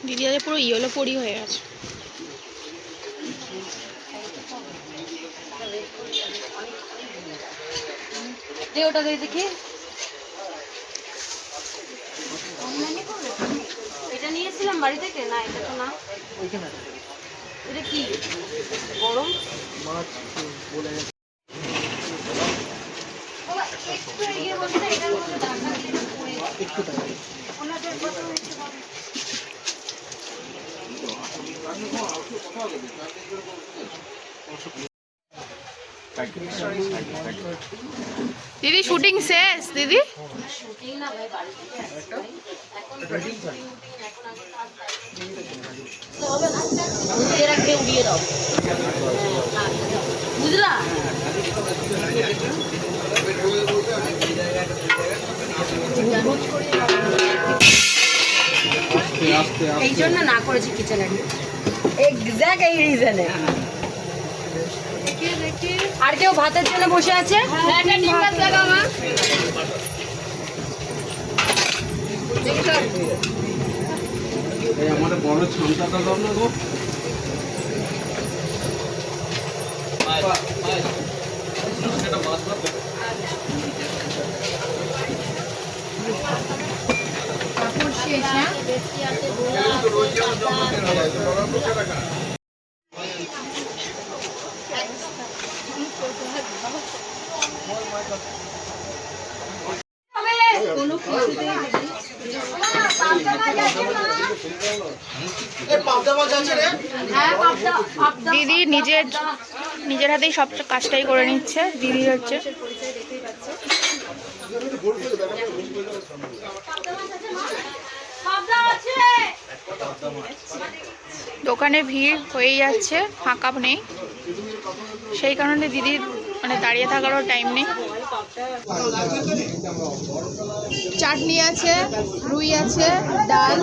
দিদি আজ পুরো ইয়েলো পরি হয়ে গেছে। ওটা দেখি, এটা নিয়েছিলাম বাড়ি থেকে। না এটা তো না, এটা কি গরম মাছ বলে দিদি শুটিং শেষ? দিদি শুটিং না ভাই, বাড়ি থেকে উড়িয়ে দাও, বুঝলা? এই জন্য না করেছি কিচেনে, এক্স্যাক্ট এই রিজনে। আর কেউ ভাতের জন্য বসে আছে? আমাদের বড় ছামটাটা দাও না গো। দিদি নিজের হাতেই সব কাজটাই করে নিচ্ছে। দিদি হচ্ছে দোকানে ভিড় হয়ে যাচ্ছে, ফাঁকা নেই, সেই কারণে দিদির মানে দাঁড়িয়ে থাকারও টাইম নেই। চাটনি আছে, রুই আছে, ডাল,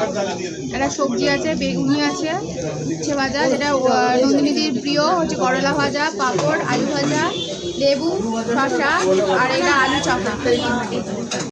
একটা সবজি আছে, বেগুনি আছে, উচ্ছে ভাজা, যেটা নন্দিনীদির প্রিয় হচ্ছে করলা ভাজা, পাঁপড়, আলু ভাজা, লেবু, শসা, আর এটা আলু চাপা।